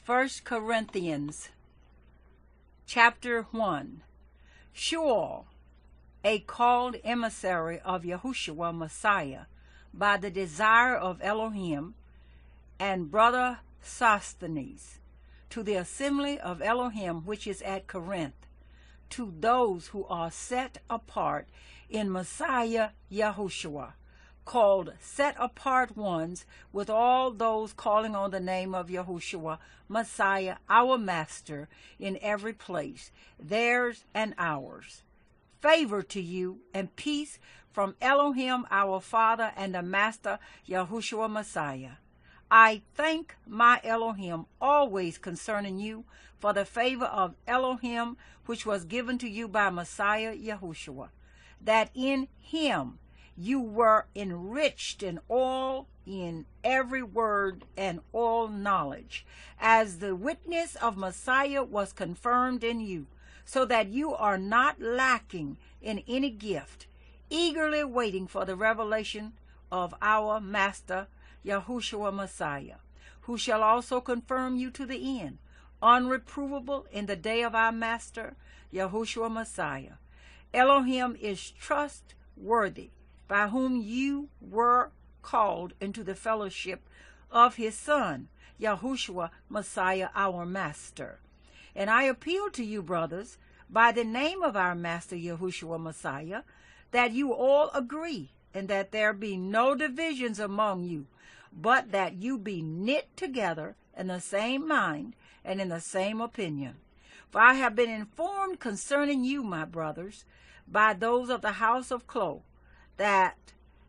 1 Corinthians chapter 1. Shaul, a called emissary of Yahushua Messiah by the desire of Elohim, and brother Sosthenes, to the assembly of Elohim which is at Corinth, to those who are set apart in Messiah Yahushua, called set apart ones, with all those calling on the name of Yahushua Messiah, our Master, in every place, theirs and ours. Favor to you and peace from Elohim our Father and the Master Yahushua Messiah. I thank my Elohim always concerning you for the favor of Elohim which was given to you by Messiah Yahushua, that in him you were enriched in every word and all knowledge, as the witness of Messiah was confirmed in you, so that you are not lacking in any gift, eagerly waiting for the revelation of our Master Yahushua Messiah, who shall also confirm you to the end, unreprovable in the day of our Master Yahushua Messiah. Elohim is trustworthy, by whom you were called into the fellowship of his Son, Yahushua Messiah, our Master. And I appeal to you, brothers, by the name of our Master Yahushua Messiah, that you all agree, and that there be no divisions among you, but that you be knit together in the same mind and in the same opinion. For I have been informed concerning you, my brothers, by those of the house of Chloe, that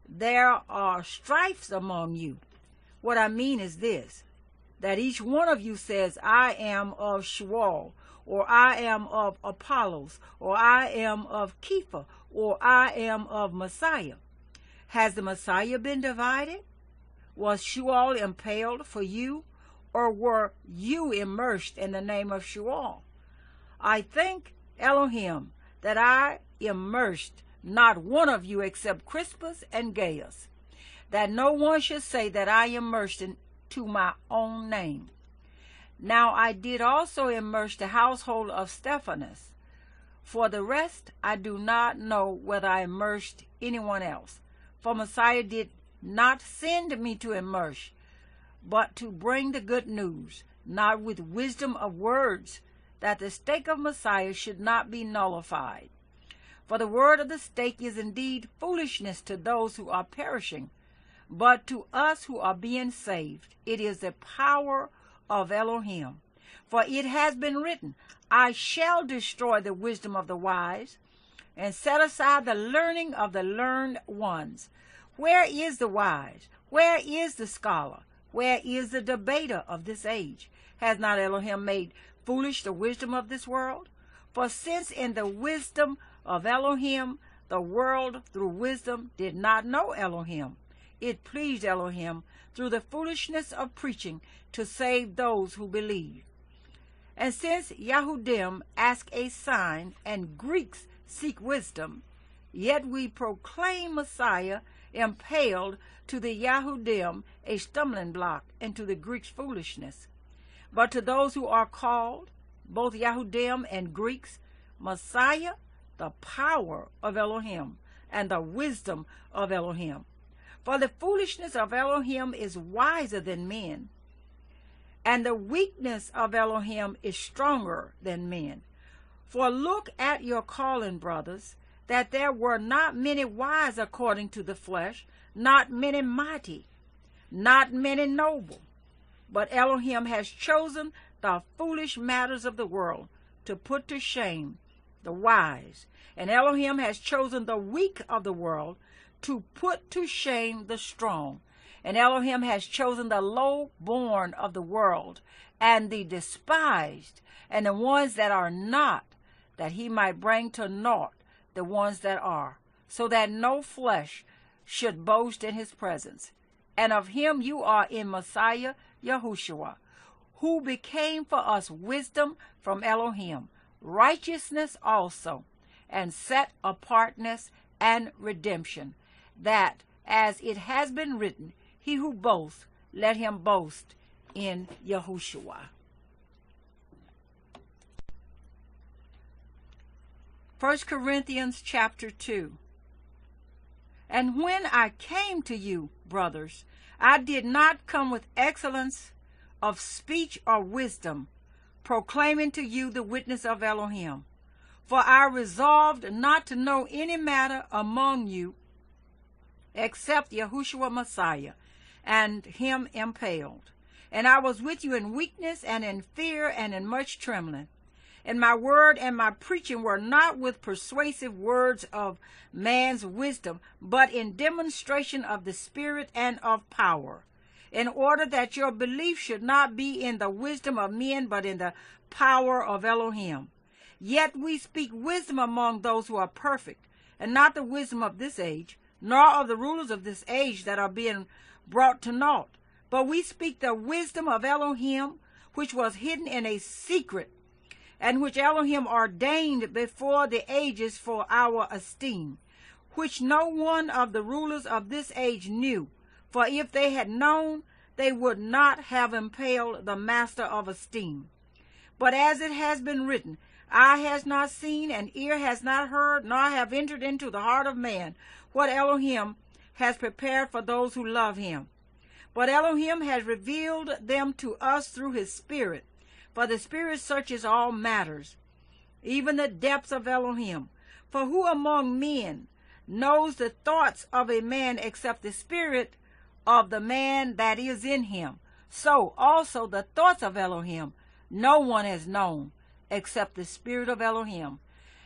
there are strifes among you. What I mean is this, that each one of you says, I am of Shaul, or I am of Apollos, or I am of Kepha, or I am of Messiah. Has the Messiah been divided? Was Shaul impaled for you, or were you immersed in the name of Shaul? I thank Elohim that I immersed not one of you except Crispus and Gaius, that no one should say that I immersed into my own name. Now I did also immerse the household of Stephanas. For the rest, I do not know whether I immersed anyone else. For Messiah did not send me to immerse, but to bring the good news, not with wisdom of words, that the stake of Messiah should not be nullified. For the word of the stake is indeed foolishness to those who are perishing, but to us who are being saved, it is the power of Elohim. For it has been written, I shall destroy the wisdom of the wise, and set aside the learning of the learned ones. Where is the wise? Where is the scholar? Where is the debater of this age? Has not Elohim made foolish the wisdom of this world? For since in the wisdom of Elohim, the world through wisdom did not know Elohim, it pleased Elohim through the foolishness of preaching to save those who believe. And since Yahudim ask a sign and Greeks seek wisdom, yet we proclaim Messiah impaled, to the Yahudim a stumbling block, and to the Greeks foolishness. But to those who are called, both Yahudim and Greeks, Messiah, the power of Elohim, and the wisdom of Elohim. For the foolishness of Elohim is wiser than men, and the weakness of Elohim is stronger than men. For look at your calling, brothers, that there were not many wise according to the flesh, not many mighty, not many noble. But Elohim has chosen the foolish matters of the world to put to shame the wise, and Elohim has chosen the weak of the world to put to shame the strong. And Elohim has chosen the low-born of the world, and the despised, and the ones that are not, that he might bring to naught the ones that are, so that no flesh should boast in his presence. And of him you are in Messiah Yahushua, who became for us wisdom from Elohim, righteousness also, and set apartness and redemption, that, as it has been written, he who boasts, let him boast in Yahushua. 1 Corinthians chapter 2. And when I came to you, brothers, I did not come with excellence of speech or wisdom, proclaiming to you the witness of Elohim. For I resolved not to know any matter among you except Yahushua Messiah, and him impaled. And I was with you in weakness and in fear and in much trembling. And my word and my preaching were not with persuasive words of man's wisdom, but in demonstration of the Spirit and of power, in order that your belief should not be in the wisdom of men, but in the power of Elohim. Yet we speak wisdom among those who are perfect, and not the wisdom of this age, nor of the rulers of this age that are being brought to naught. But we speak the wisdom of Elohim, which was hidden in a secret, and which Elohim ordained before the ages for our esteem, which no one of the rulers of this age knew. For if they had known, they would not have impaled the master of esteem. But as it has been written, eye has not seen, and ear has not heard, nor have entered into the heart of man what Elohim has prepared for those who love him. But Elohim has revealed them to us through his Spirit. For the Spirit searches all matters, even the depths of Elohim. For who among men knows the thoughts of a man except the spirit of the man that is in him? So also the thoughts of Elohim no one has known except the Spirit of Elohim.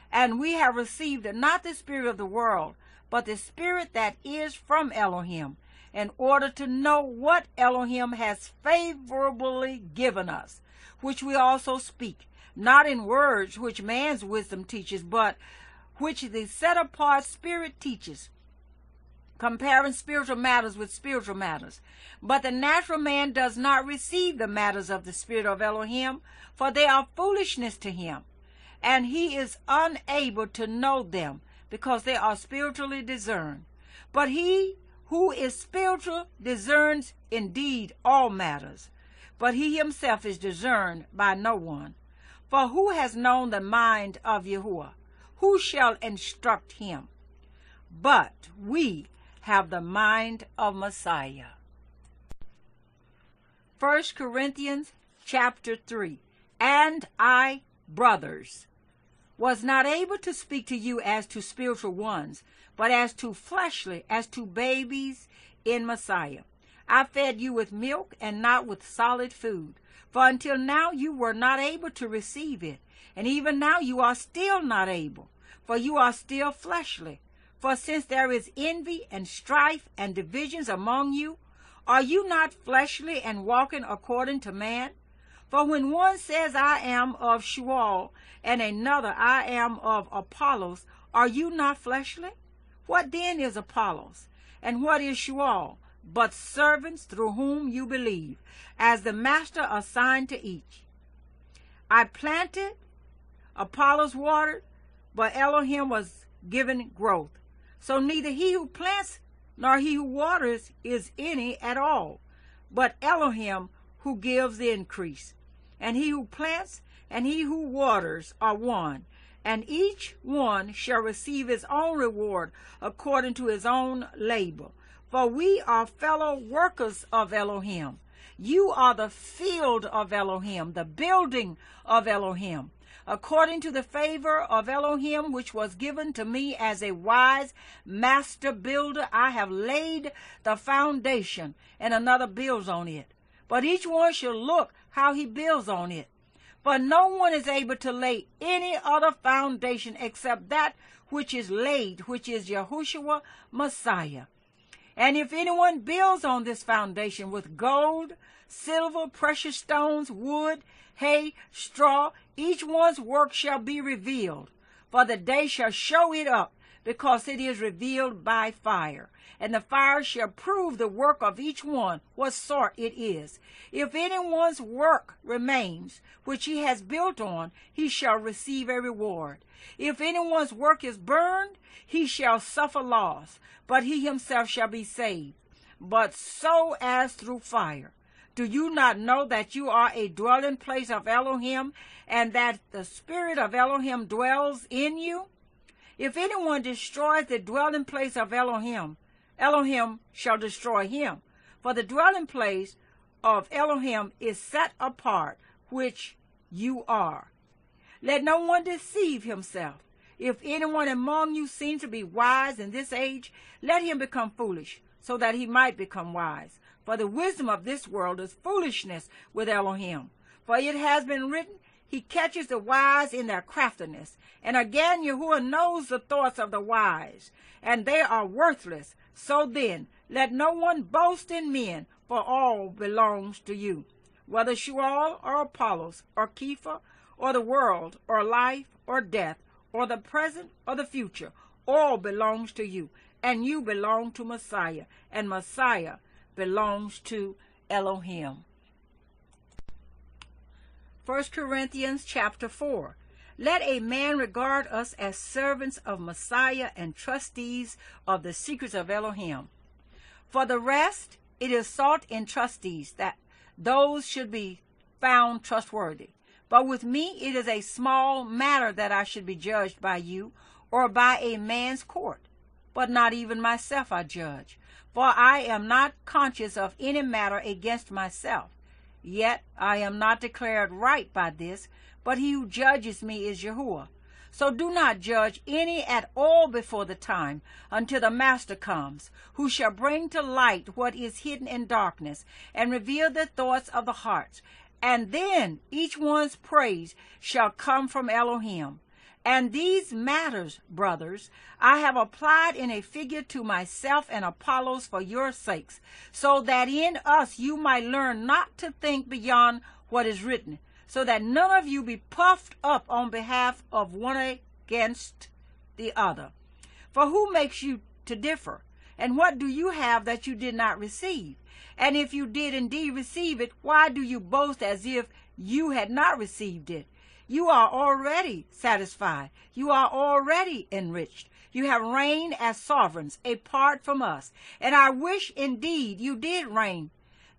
And we have received not the spirit of the world, but the Spirit that is from Elohim, in order to know what Elohim has favorably given us, which we also speak, not in words which man's wisdom teaches, but which the set-apart Spirit teaches, comparing spiritual matters with spiritual matters. But the natural man does not receive the matters of the Spirit of Elohim, for they are foolishness to him, and he is unable to know them, because they are spiritually discerned. But he who is spiritual discerns indeed all matters, but he himself is discerned by no one. For who has known the mind of Yahuwah? Who shall instruct him? But we have the mind of Messiah. 1 Corinthians chapter 3. And I, brothers, was not able to speak to you as to spiritual ones, but as to fleshly, as to babies in Messiah. I fed you with milk and not with solid food, for until now you were not able to receive it, and even now you are still not able, for you are still fleshly. For since there is envy and strife and divisions among you, are you not fleshly and walking according to man? For when one says, I am of Shual, and another, I am of Apollos, are you not fleshly? What then is Apollos, and what is Shual, but servants through whom you believe, as the master assigned to each? I planted, Apollos watered, but Elohim was given growth. So neither he who plants nor he who waters is any at all, but Elohim who gives the increase. And he who plants and he who waters are one, and each one shall receive his own reward according to his own labor. For we are fellow workers of Elohim. You are the field of Elohim, the building of Elohim. According to the favor of Elohim, which was given to me as a wise master builder, I have laid the foundation, and another builds on it. But each one shall look how he builds on it. For no one is able to lay any other foundation except that which is laid, which is Yahushua Messiah. And if anyone builds on this foundation with gold, silver, precious stones, wood, hay, straw, each one's work shall be revealed. For the day shall show it up, because it is revealed by fire. And the fire shall prove the work of each one, what sort it is. If anyone's work remains, which he has built on, he shall receive a reward. If anyone's work is burned, he shall suffer loss, but he himself shall be saved, but so as through fire. Do you not know that you are a dwelling place of Elohim, and that the Spirit of Elohim dwells in you? If anyone destroys the dwelling place of Elohim, Elohim shall destroy him. For the dwelling place of Elohim is set apart, which you are. Let no one deceive himself. If anyone among you seems to be wise in this age, let him become foolish, so that he might become wise. For the wisdom of this world is foolishness with Elohim. For it has been written, he catches the wise in their craftiness. And again, Yahuwah knows the thoughts of the wise, and they are worthless. So then, let no one boast in men, for all belongs to you. Whether Shual or Apollos or Kepha or the world or life or death or the present or the future, all belongs to you. And you belong to Messiah, and Messiah belongs to Elohim. 1 Corinthians chapter 4. Let a man regard us as servants of Messiah and trustees of the secrets of Elohim. For the rest, it is sought in trustees that those should be found trustworthy. But with me it is a small matter that I should be judged by you or by a man's court. But not even myself I judge, for I am not conscious of any matter against myself. Yet I am not declared right by this, but he who judges me is Yahuwah. So do not judge any at all before the time, until the Master comes, who shall bring to light what is hidden in darkness, and reveal the thoughts of the hearts. And then each one's praise shall come from Elohim. And these matters, brothers, I have applied in a figure to myself and Apollos for your sakes, so that in us you might learn not to think beyond what is written, so that none of you be puffed up on behalf of one against the other. For who makes you to differ? And what do you have that you did not receive? And if you did indeed receive it, why do you boast as if you had not received it? You are already satisfied. You are already enriched. You have reigned as sovereigns apart from us. And I wish indeed you did reign,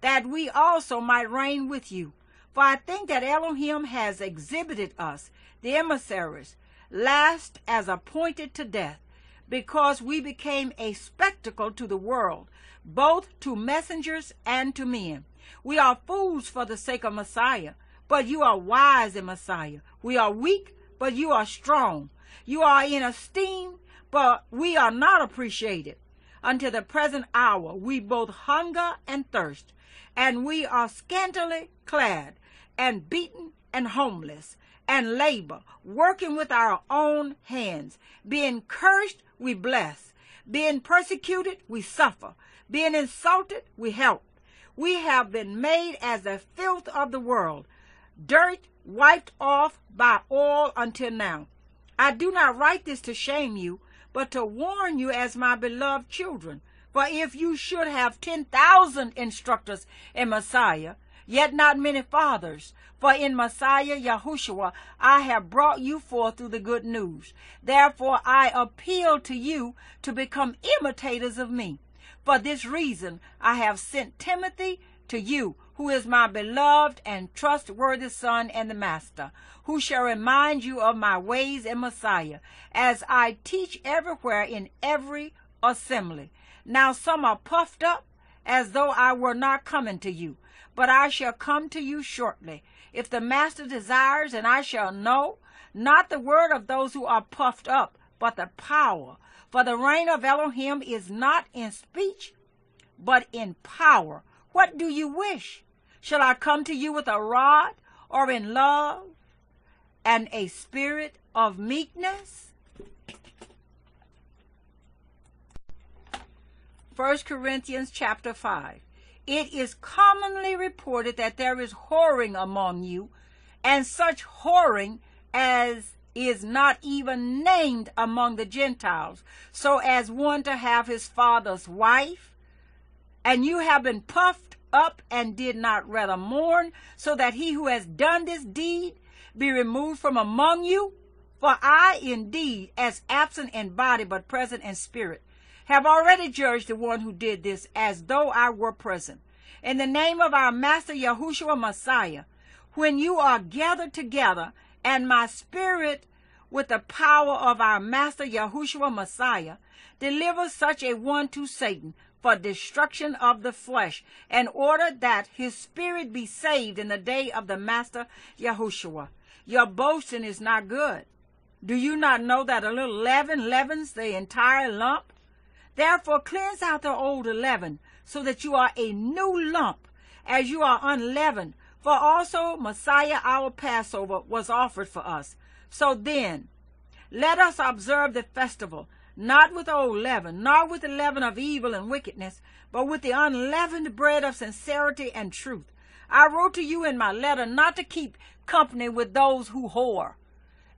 that we also might reign with you. For I think that Elohim has exhibited us, the emissaries, last as appointed to death, because we became a spectacle to the world, both to messengers and to men. We are fools for the sake of Messiah, but you are wise in Messiah. We are weak, but you are strong. You are in esteem, but we are not appreciated. Until the present hour we both hunger and thirst, and we are scantily clad, and beaten and homeless, and labor, working with our own hands. Being cursed, we bless. Being persecuted, we suffer. Being insulted, we help. We have been made as the filth of the world, dirt wiped off by oil until now. I do not write this to shame you, but to warn you as my beloved children. For if you should have 10,000 instructors in Messiah, yet not many fathers, for in Messiah Yahushua I have brought you forth through the good news. Therefore I appeal to you to become imitators of me. For this reason I have sent Timothy to you, who is my beloved and trustworthy son and the master, who shall remind you of my ways in Messiah, as I teach everywhere in every assembly. Now some are puffed up, as though I were not coming to you, but I shall come to you shortly, if the master desires, and I shall know, not the word of those who are puffed up, but the power. For the reign of Elohim is not in speech, but in power. What do you wish? Shall I come to you with a rod, or in love and a spirit of meekness? 1 Corinthians chapter 5. It is commonly reported that there is whoring among you, and such whoring as is not even named among the Gentiles, so as one to have his father's wife. And you have been puffed up and did not rather mourn, so that he who has done this deed be removed from among you. For I indeed, as absent in body but present in spirit, have already judged the one who did this, as though I were present. In the name of our Master Yahushua Messiah, when you are gathered together, and my spirit with the power of our Master Yahushua Messiah, deliver such a one to Satan for destruction of the flesh, in order that his spirit be saved in the day of the Master Yahushua. Your boasting is not good. Do you not know that a little leaven leavens the entire lump? Therefore cleanse out the old leaven, so that you are a new lump, as you are unleavened. For also Messiah our Passover was offered for us. So then, let us observe the festival, not with old leaven, nor with the leaven of evil and wickedness, but with the unleavened bread of sincerity and truth. I wrote to you in my letter not to keep company with those who whore.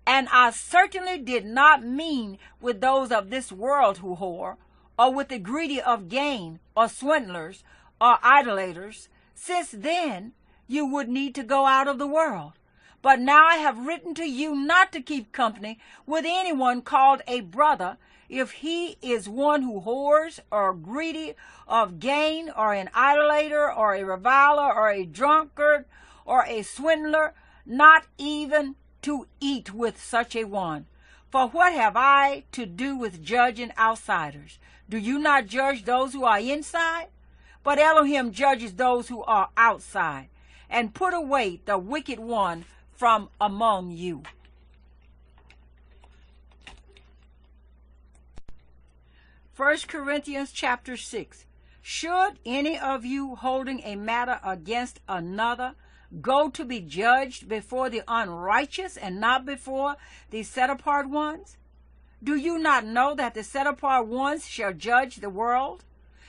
And I certainly did not mean with those of this world who whore, or with the greedy of gain, or swindlers, or idolaters, since then you would need to go out of the world. But now I have written to you not to keep company with anyone called a brother, if he is one who whores, or greedy of gain, or an idolater, or a reviler, or a drunkard, or a swindler, not even to eat with such a one. For what have I to do with judging outsiders? Do you not judge those who are inside? But Elohim judges those who are outside, and put away the wicked one from among you. First Corinthians chapter 6. Should any of you holding a matter against another go to be judged before the unrighteous and not before the set-apart ones? Do you not know that the set-apart ones shall judge the world?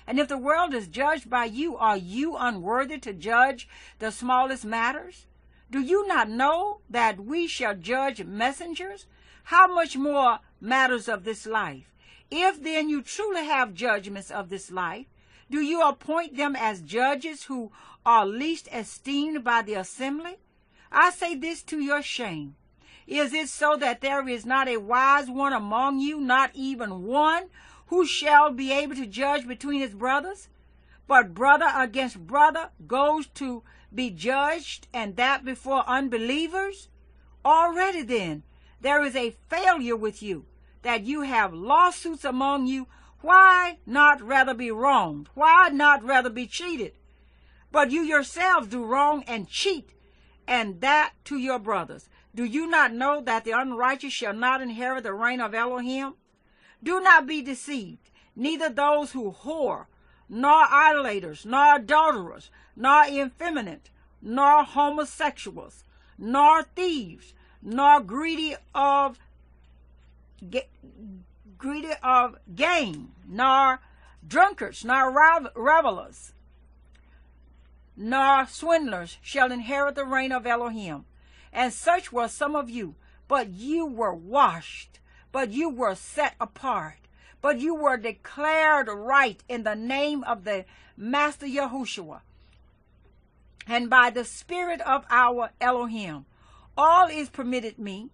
And if the world is judged by you, are you unworthy to judge the smallest matters? Do you not know that we shall judge messengers? How much more matters of this life? If then you truly have judgments of this life, do you appoint them as judges who are least esteemed by the assembly? I say this to your shame. Is it so that there is not a wise one among you, not even one, who shall be able to judge between his brothers? But brother against brother goes to be judged, and that before unbelievers? Already then, there is a failure with you, that you have lawsuits among you. Why not rather be wronged? Why not rather be cheated? But you yourselves do wrong and cheat, and that to your brothers. Do you not know that the unrighteous shall not inherit the reign of Elohim? Do not be deceived, neither those who whore, nor idolaters, nor adulterers, nor effeminate, nor homosexuals, nor thieves, nor greedy of gain, nor drunkards, nor revelers, nor swindlers shall inherit the reign of Elohim. And such were some of you, but you were washed, but you were set apart, but you were declared right in the name of the Master Yahushua, and by the Spirit of our Elohim. All is permitted me,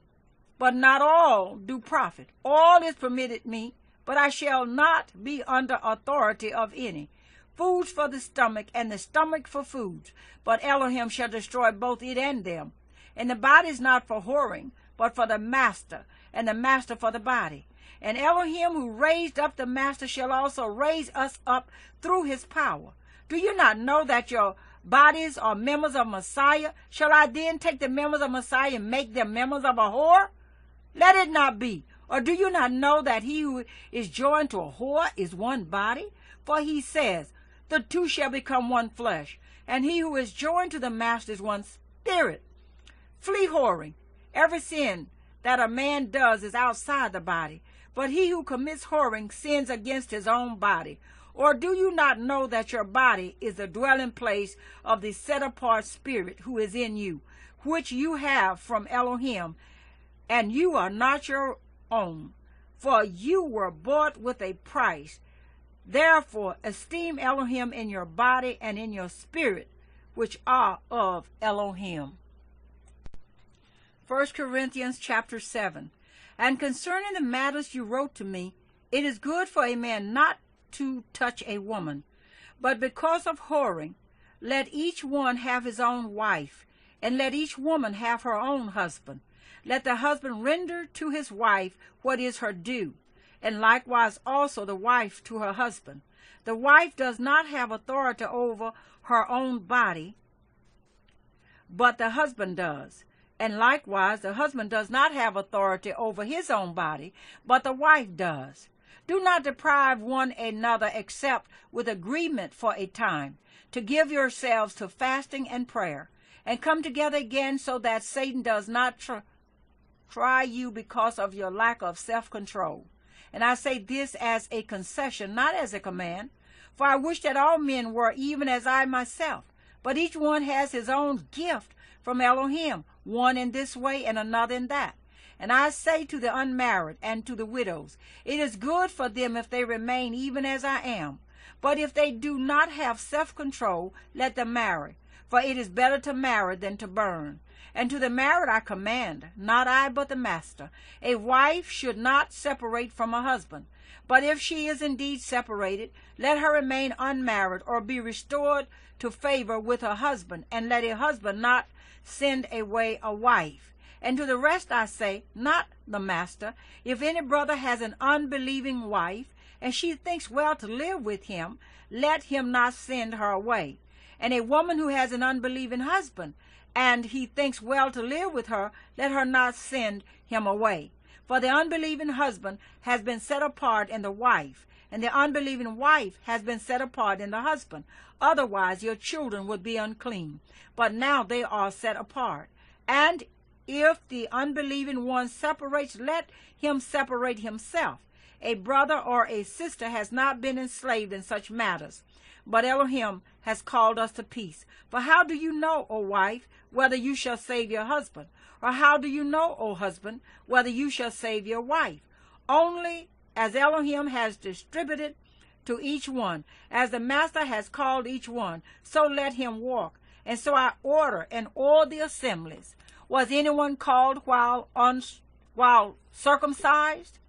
but not all do profit. All is permitted me, but I shall not be under authority of any. Foods for the stomach, and the stomach for foods, but Elohim shall destroy both it and them. And the body is not for whoring, but for the master, and the master for the body. And Elohim who raised up the master shall also raise us up through his power. Do you not know that your bodies are members of Messiah? Shall I then take the members of Messiah and make them members of a whore? Let it not be. Or do you not know that he who is joined to a whore is one body? For he says, the two shall become one flesh. And he who is joined to the master is one spirit. Flee whoring. Every sin that a man does is outside the body, but he who commits whoring sins against his own body. Or do you not know that your body is the dwelling place of the set-apart Spirit who is in you, which you have from Elohim, and you are not your own, for you were bought with a price. Therefore esteem Elohim in your body and in your spirit, which are of Elohim. 1 Corinthians chapter 7. And concerning the matters you wrote to me, it is good for a man not to touch a woman. But because of whoring, let each one have his own wife, and let each woman have her own husband. Let the husband render to his wife what is her due, and likewise also the wife to her husband. The wife does not have authority over her own body, but the husband does. And likewise, the husband does not have authority over his own body, but the wife does. Do not deprive one another except with agreement for a time, to give yourselves to fasting and prayer, and come together again so that Satan does not try you because of your lack of self-control. And I say this as a concession, not as a command, for I wish that all men were even as I myself. But each one has his own gift from Elohim, one in this way and another in that. And I say to the unmarried and to the widows, it is good for them if they remain even as I am. But if they do not have self-control, let them marry. For it is better to marry than to burn. And to the married I command, not I but the master, a wife should not separate from her husband. But if she is indeed separated, let her remain unmarried or be restored to favor with her husband, and let a husband not send away a wife. And to the rest I say, not the master, if any brother has an unbelieving wife, and she thinks well to live with him, let him not send her away. And a woman who has an unbelieving husband, and he thinks well to live with her, let her not send him away. For the unbelieving husband has been set apart in the wife, and the unbelieving wife has been set apart in the husband. Otherwise your children would be unclean, but now they are set apart. And if the unbelieving one separates, let him separate himself. A brother or a sister has not been enslaved in such matters, but Elohim has called us to peace. For how do you know, O wife, whether you shall save your husband? Or how do you know, O husband, whether you shall save your wife? Only as Elohim has distributed to each one, as the master has called each one, so let him walk. And so I order in all the assemblies. Was anyone called while circumcised?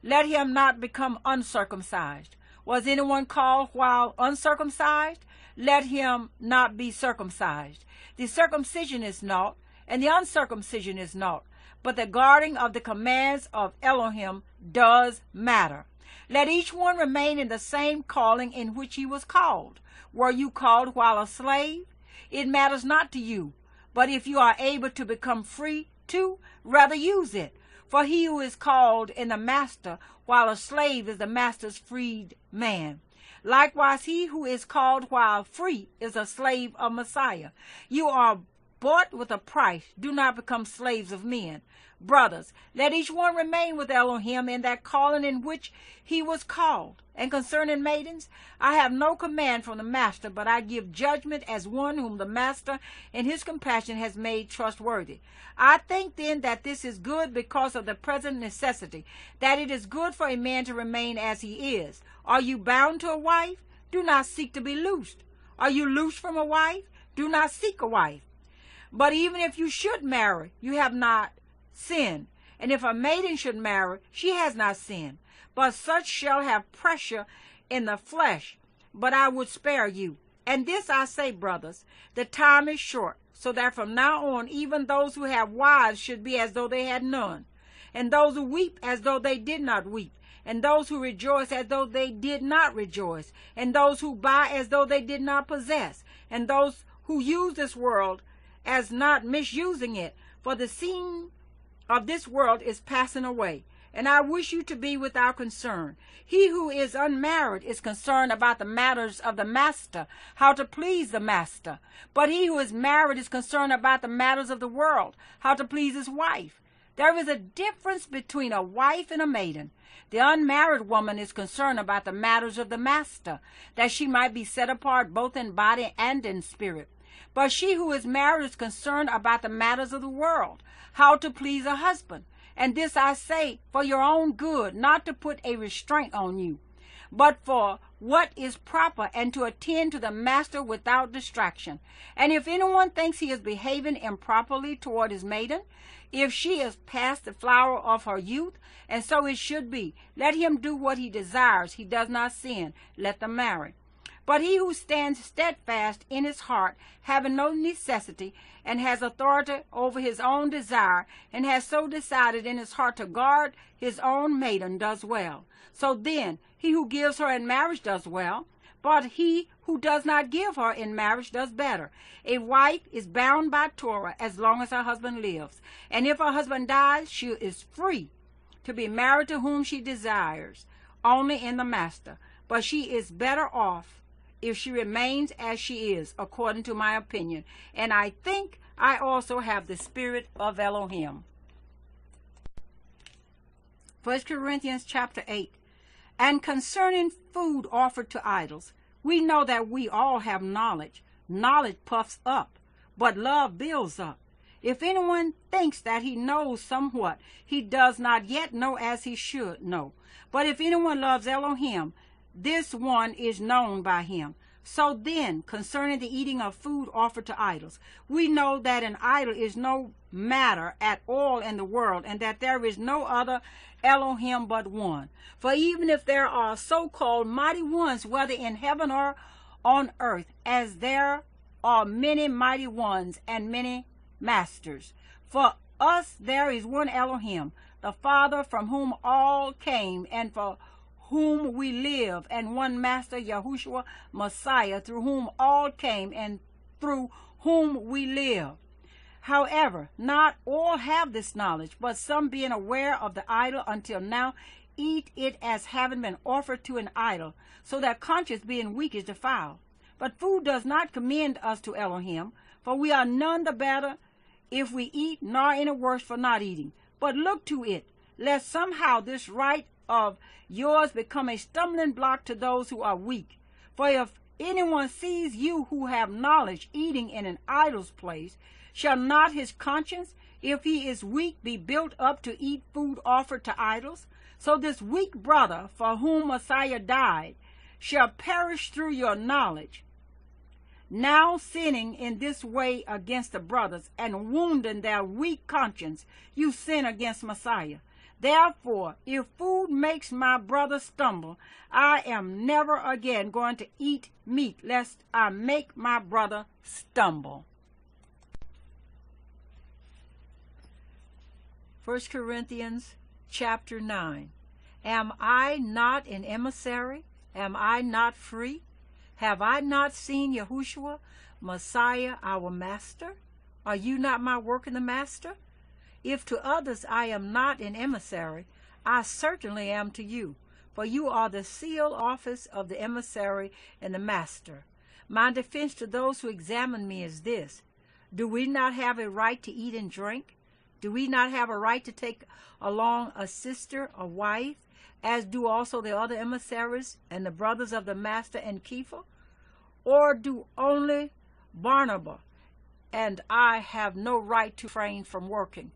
Let him not become uncircumcised. Was anyone called while uncircumcised? Let him not be circumcised. The circumcision is naught, and the uncircumcision is naught, but the guarding of the commands of Elohim does matter. Let each one remain in the same calling in which he was called. Were you called while a slave? It matters not to you, but if you are able to become free too, rather use it. For he who is called in the master while a slave is the master's freed man. Likewise, he who is called while free is a slave of Messiah. You are bought with a price. Do not become slaves of men. Brothers, let each one remain with Elohim in that calling in which he was called. And concerning maidens, I have no command from the master, but I give judgment as one whom the master in his compassion has made trustworthy. I think then that this is good because of the present necessity, that it is good for a man to remain as he is. Are you bound to a wife? Do not seek to be loosed. Are you loosed from a wife? Do not seek a wife. But even if you should marry, you have not sinned. And if a maiden should marry, she has not sinned. But such shall have pressure in the flesh. But I would spare you. And this I say, brothers, the time is short, so that from now on even those who have wives should be as though they had none, and those who weep as though they did not weep, and those who rejoice as though they did not rejoice, and those who buy as though they did not possess, and those who use this world as not misusing it, for the scene of this world is passing away. And I wish you to be without concern. He who is unmarried is concerned about the matters of the master, how to please the master. But he who is married is concerned about the matters of the world, how to please his wife. There is a difference between a wife and a maiden. The unmarried woman is concerned about the matters of the master, that she might be set apart both in body and in spirit. But she who is married is concerned about the matters of the world, how to please her husband. And this I say for your own good, not to put a restraint on you, but for what is proper, and to attend to the master without distraction. And if anyone thinks he is behaving improperly toward his maiden, if she is past the flower of her youth, and so it should be, let him do what he desires. He does not sin. Let them marry. But he who stands steadfast in his heart, having no necessity, and has authority over his own desire, and has so decided in his heart to guard his own maiden, does well. So then, he who gives her in marriage does well, but he who does not give her in marriage does better. A wife is bound by Torah as long as her husband lives, and if her husband dies, she is free to be married to whom she desires, only in the master. But she is better off if she remains as she is, according to my opinion. And I think I also have the spirit of Elohim. 1 Corinthians chapter 8. And concerning food offered to idols, we know that we all have knowledge. Knowledge puffs up, but love builds up. If anyone thinks that he knows somewhat, he does not yet know as he should know. But if anyone loves Elohim, this one is known by him. So then, concerning the eating of food offered to idols, we know that an idol is no matter at all in the world, and that there is no other Elohim but one. For even if there are so-called mighty ones, whether in heaven or on earth, as there are many mighty ones and many masters, for us there is one Elohim, the Father, from whom all came, and for whom we live, and one Master, Yahushua Messiah, through whom all came, and through whom we live. However, not all have this knowledge, but some, being aware of the idol until now, eat it as having been offered to an idol, so that conscience, being weak, is defiled. But food does not commend us to Elohim, for we are none the better if we eat, nor any worse for not eating. But look to it, lest somehow this right of yours become a stumbling block to those who are weak. For if anyone sees you who have knowledge eating in an idol's place, shall not his conscience, if he is weak, be built up to eat food offered to idols? So this weak brother, for whom Messiah died, shall perish through your knowledge. Now sinning in this way against the brothers, and wounding their weak conscience, you sin against Messiah. Therefore, if food makes my brother stumble, I am never again going to eat meat, lest I make my brother stumble. 1 Corinthians chapter 9. Am I not an emissary? Am I not free? Have I not seen Yahushua, Messiah, our Master? Are you not my work in the Master? If to others I am not an emissary, I certainly am to you, for you are the sealed office of the emissary and the master. My defense to those who examine me is this: do we not have a right to eat and drink? Do we not have a right to take along a sister, a wife, as do also the other emissaries and the brothers of the master and Kepha? Or do only Barnabas and I have no right to refrain from working?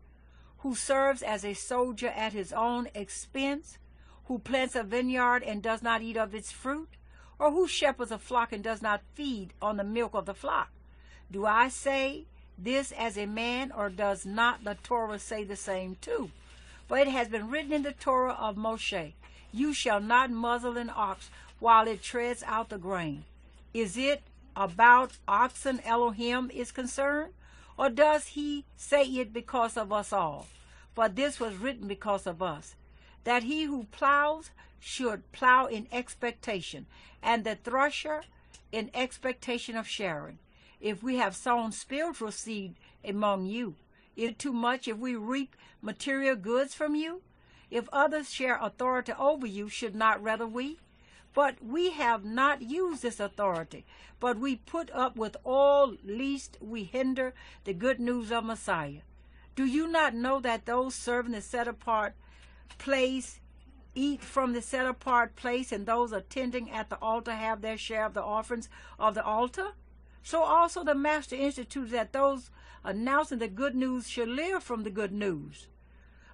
Who serves as a soldier at his own expense? Who plants a vineyard and does not eat of its fruit? Or who shepherds a flock and does not feed on the milk of the flock? Do I say this as a man, or does not the Torah say the same too? For it has been written in the Torah of Moshe, you shall not muzzle an ox while it treads out the grain. Is it about oxen Elohim is concerned? Or does he say it because of us all? For this was written because of us, that he who plows should plow in expectation, and the thresher in expectation of sharing. If we have sown spiritual seed among you, is it too much if we reap material goods from you? If others share authority over you, should not rather we? But we have not used this authority, but we put up with all, lest we hinder the good news of Messiah. Do you not know that those serving the set-apart place eat from the set-apart place, and those attending at the altar have their share of the offerings of the altar? So also the Master institutes that those announcing the good news should live from the good news.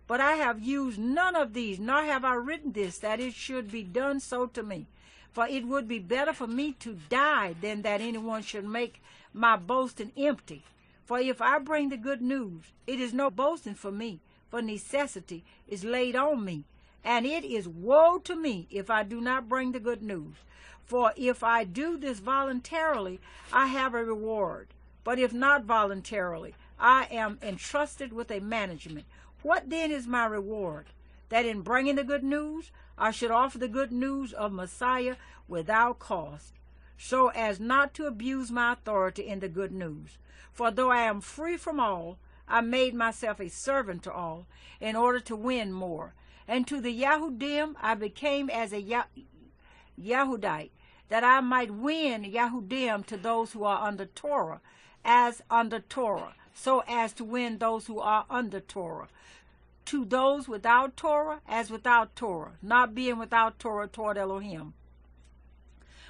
But I have used none of these, nor have I written this, that it should be done so to me. For it would be better for me to die than that anyone should make my boasting empty. For if I bring the good news, it is no boasting for me, for necessity is laid on me. And it is woe to me if I do not bring the good news. For if I do this voluntarily, I have a reward. But if not voluntarily, I am entrusted with a management. What then is my reward? That in bringing the good news, I should offer the good news of Messiah without cost, so as not to abuse my authority in the good news. For though I am free from all, I made myself a servant to all, in order to win more. And to the Yahudim I became as a Yahudite, that I might win Yahudim to those who are under Torah, as under Torah, so as to win those who are under Torah. To those without Torah, as without Torah, not being without Torah toward Elohim,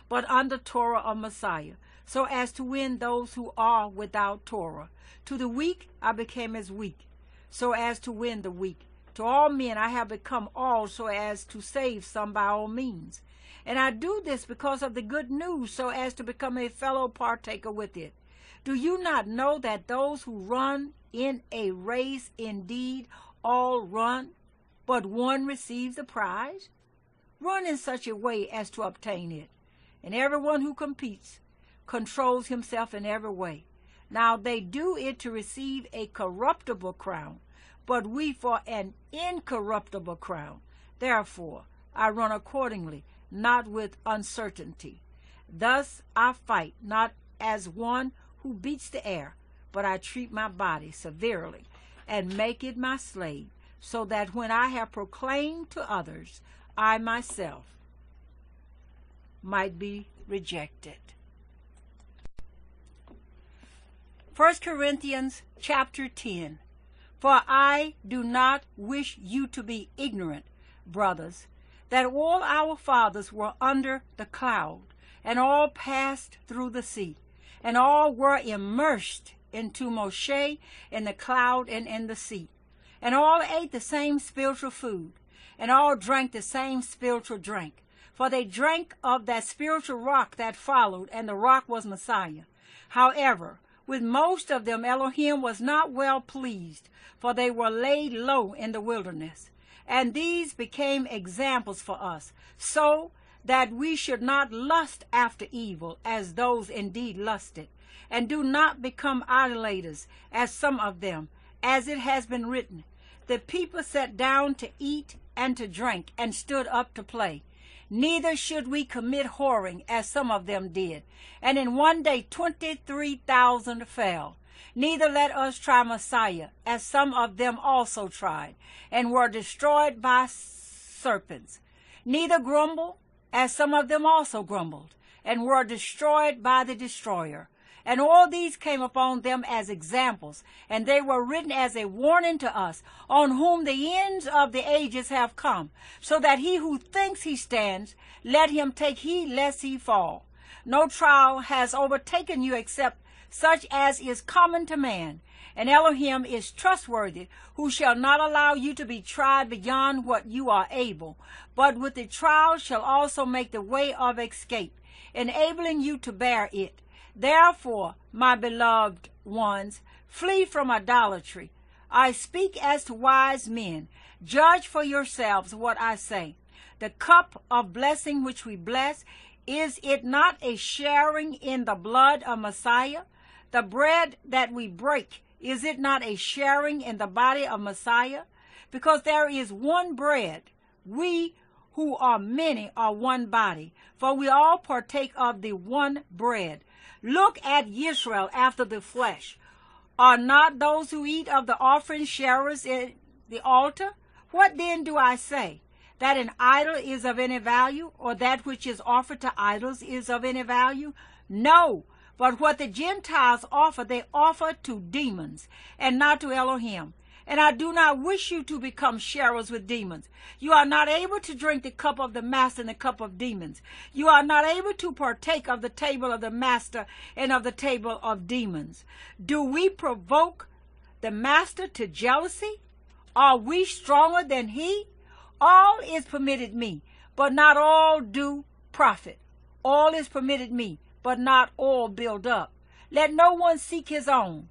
but under Torah of Messiah, so as to win those who are without Torah. To the weak I became as weak, so as to win the weak. To all men I have become all, so as to save some by all means. And I do this because of the good news, so as to become a fellow partaker with it. Do you not know that those who run in a race indeed all run, but one receives the prize? Run in such a way as to obtain it. And everyone who competes controls himself in every way. Now they do it to receive a corruptible crown, but we for an incorruptible crown. Therefore I run accordingly, not with uncertainty. Thus I fight, not as one who beats the air, but I treat my body severely, and make it my slave, so that when I have proclaimed to others, I myself might be rejected. 1 Corinthians chapter 10. For I do not wish you to be ignorant, brothers, that all our fathers were under the cloud, and all passed through the sea, and all were immersed into Moshe in the cloud and in the sea. And all ate the same spiritual food, and all drank the same spiritual drink. For they drank of that spiritual rock that followed, and the rock was Messiah. However, with most of them Elohim was not well pleased, for they were laid low in the wilderness. And these became examples for us, so that we should not lust after evil, as those indeed lusted. And do not become idolaters, as some of them, as it has been written, the people sat down to eat and to drink, and stood up to play. Neither should we commit whoring, as some of them did. And in one day 23,000 fell. Neither let us try Messiah, as some of them also tried, and were destroyed by serpents. Neither grumble, as some of them also grumbled, and were destroyed by the destroyer. And all these came upon them as examples, and they were written as a warning to us, on whom the ends of the ages have come, so that he who thinks he stands, let him take heed lest he fall. No trial has overtaken you except such as is common to man, and Elohim is trustworthy, who shall not allow you to be tried beyond what you are able, but with the trial shall also make the way of escape, enabling you to bear it. Therefore, my beloved ones, flee from idolatry. I speak as to wise men. Judge for yourselves what I say. The cup of blessing which we bless, is it not a sharing in the blood of Messiah? The bread that we break, is it not a sharing in the body of Messiah? Because there is one bread, we who are many are one body, for we all partake of the one bread. Look at Israel after the flesh. Are not those who eat of the offering sharers in the altar? What then do I say? That an idol is of any value, or that which is offered to idols is of any value? No, but what the Gentiles offer, they offer to demons, and not to Elohim. And I do not wish you to become sharers with demons. You are not able to drink the cup of the master and the cup of demons. You are not able to partake of the table of the master and of the table of demons. Do we provoke the master to jealousy? Are we stronger than he? All is permitted me, but not all do profit. All is permitted me, but not all build up. Let no one seek his own,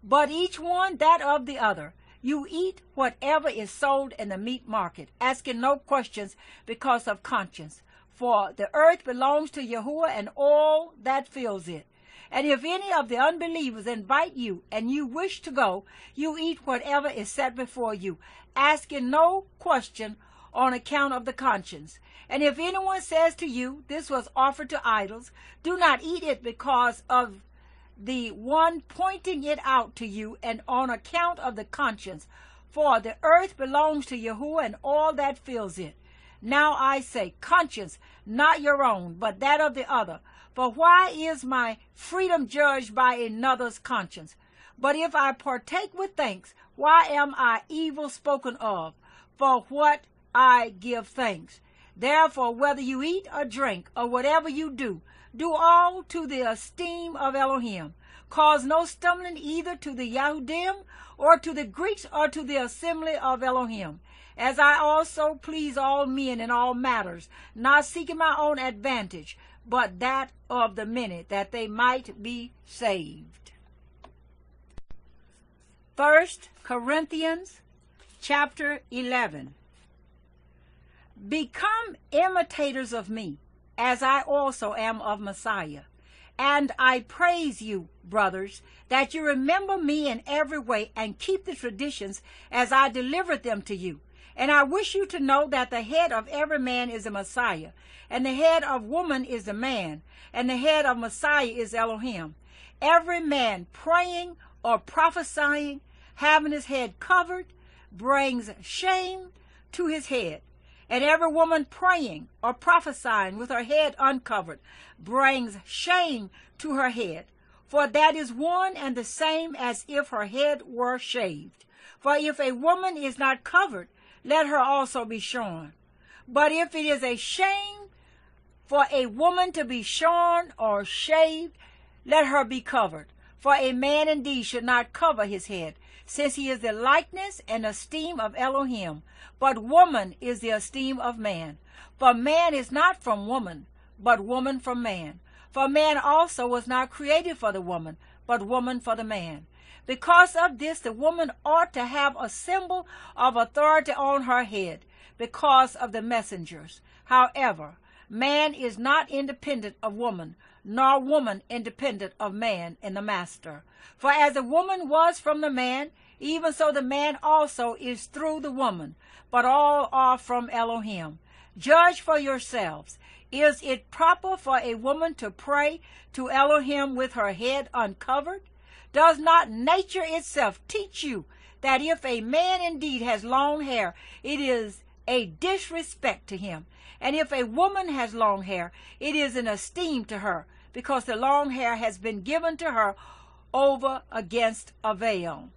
but each one that of the other. You eat whatever is sold in the meat market, asking no questions because of conscience. For the earth belongs to Yahuwah and all that fills it. And if any of the unbelievers invite you and you wish to go, you eat whatever is set before you, asking no question on account of the conscience. And if anyone says to you, this was offered to idols, do not eat it because of the one pointing it out to you and on account of the conscience. For the earth belongs to Yahuwah and all that fills it. Now I say, conscience, not your own, but that of the other. For why is my freedom judged by another's conscience? But if I partake with thanks, why am I evil spoken of? For what I give thanks. Therefore, whether you eat or drink or whatever you do, do all to the esteem of Elohim. Cause no stumbling either to the Yahudim or to the Greeks or to the assembly of Elohim. As I also please all men in all matters, not seeking my own advantage, but that of the many, that they might be saved. 1 Corinthians chapter 11. Become imitators of me, as I also am of Messiah. And I praise you, brothers, that you remember me in every way and keep the traditions as I delivered them to you. And I wish you to know that the head of every man is a Messiah, and the head of woman is the man, and the head of Messiah is Elohim. Every man praying or prophesying, having his head covered, brings shame to his head. And every woman praying or prophesying with her head uncovered brings shame to her head. For that is one and the same as if her head were shaved. For if a woman is not covered, let her also be shorn. But if it is a shame for a woman to be shorn or shaved, let her be covered. For a man indeed should not cover his head, since he is the likeness and esteem of Elohim. But woman is the esteem of man. For man is not from woman, but woman from man. For man also was not created for the woman, but woman for the man. Because of this, the woman ought to have a symbol of authority on her head, because of the messengers. However, man is not independent of woman, nor woman independent of man in the master. For as the woman was from the man, even so the man also is through the woman, but all are from Elohim. Judge for yourselves. Is it proper for a woman to pray to Elohim with her head uncovered? Does not nature itself teach you that if a man indeed has long hair, it is a disrespect to him? And if a woman has long hair, it is an esteem to her, because the long hair has been given to her over against a veil.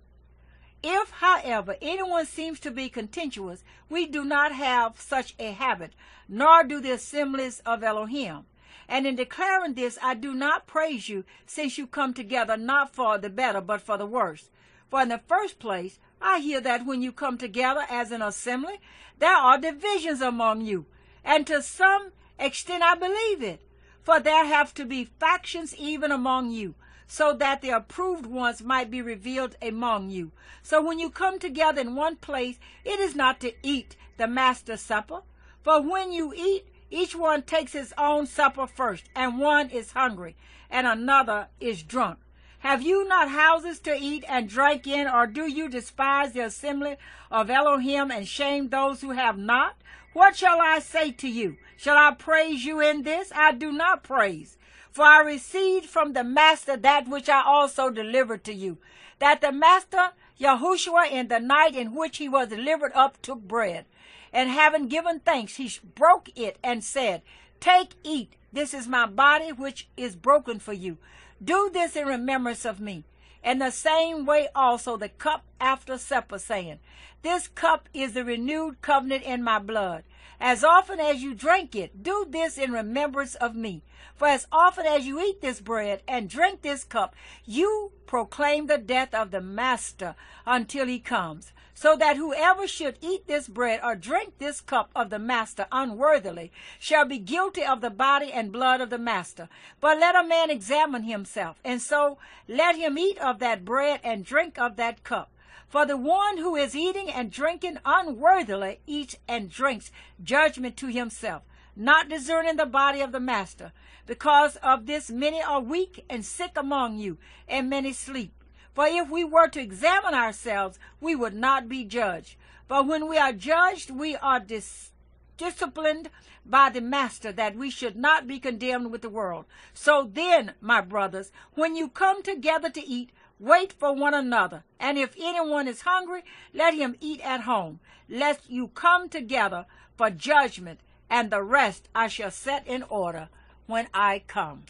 If, however, anyone seems to be contentious, we do not have such a habit, nor do the assemblies of Elohim. And in declaring this, I do not praise you, since you come together not for the better, but for the worse. For in the first place, I hear that when you come together as an assembly, there are divisions among you. And to some extent I believe it. For there have to be factions even among you, so that the approved ones might be revealed among you. So when you come together in one place, it is not to eat the Master's supper. For when you eat, each one takes his own supper first, and one is hungry, and another is drunk. Have you not houses to eat and drink in, or do you despise the assembly of Elohim and shame those who have not? What shall I say to you? Shall I praise you in this? I do not praise. For I received from the Master that which I also delivered to you, that the Master Yahushua, in the night in which he was delivered up, took bread. And having given thanks, he broke it and said, Take, eat, this is my body which is broken for you. Do this in remembrance of me. In the same way also the cup after supper, saying, This cup is the renewed covenant in my blood. As often as you drink it, do this in remembrance of me. For as often as you eat this bread and drink this cup, you proclaim the death of the Master until he comes. So that whoever should eat this bread or drink this cup of the Master unworthily shall be guilty of the body and blood of the Master. But let a man examine himself, and so let him eat of that bread and drink of that cup. For the one who is eating and drinking unworthily eats and drinks judgment to himself, not discerning the body of the master. Because of this many are weak and sick among you, and many sleep. For if we were to examine ourselves, we would not be judged. But when we are judged, we are disciplined by the master, that we should not be condemned with the world. So then, my brothers, when you come together to eat, wait for one another. And if anyone is hungry, let him eat at home, lest you come together for judgment, and the rest I shall set in order when I come.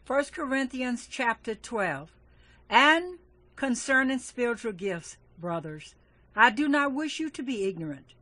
First Corinthians chapter 12. And concerning spiritual gifts, brothers, I do not wish you to be ignorant.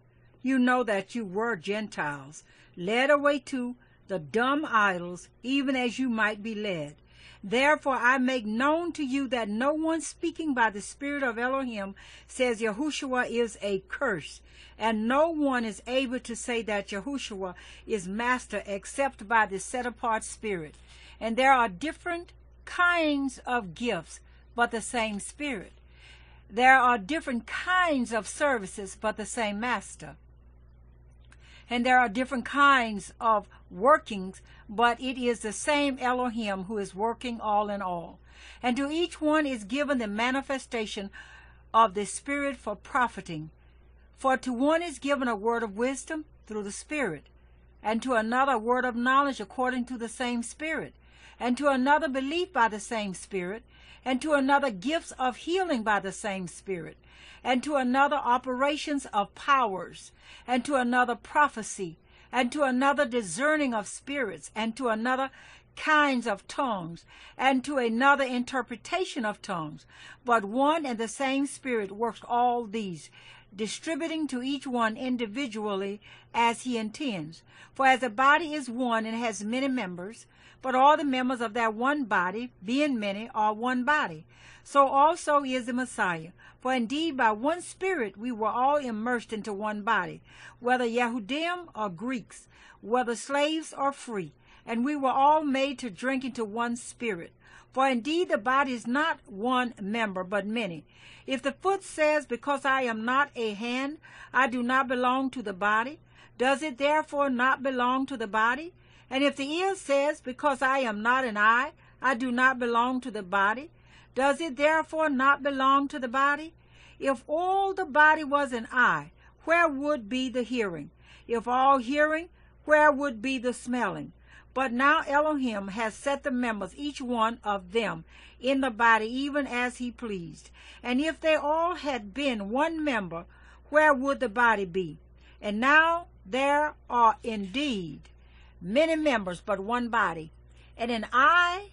You know that you were Gentiles, led away to the dumb idols, even as you might be led. Therefore I make known to you that no one speaking by the Spirit of Elohim says Yahushua is a curse, and no one is able to say that Yahushua is master except by the set-apart Spirit. And there are different kinds of gifts, but the same Spirit. There are different kinds of services, but the same master. And there are different kinds of workings, but it is the same Elohim who is working all in all. And to each one is given the manifestation of the Spirit for profiting. For to one is given a word of wisdom through the Spirit, and to another a word of knowledge according to the same Spirit, and to another belief by the same Spirit, and to another gifts of healing by the same Spirit, and to another operations of powers, and to another prophecy, and to another discerning of spirits, and to another kinds of tongues, and to another interpretation of tongues. But one and the same Spirit works all these, distributing to each one individually as he intends. For as the body is one and has many members, but all the members of that one body, being many, are one body, so also is the Messiah. For indeed by one Spirit we were all immersed into one body, whether Yehudim or Greeks, whether slaves or free, and we were all made to drink into one Spirit. For indeed the body is not one member, but many. If the foot says, because I am not a hand, I do not belong to the body, does it therefore not belong to the body? And if the ear says, because I am not an eye, I do not belong to the body, does it therefore not belong to the body? If all the body was an eye, where would be the hearing? If all hearing, where would be the smelling? But now Elohim has set the members, each one of them, in the body, even as he pleased. And if they all had been one member, where would the body be? And now there are indeed many members, but one body. And an eye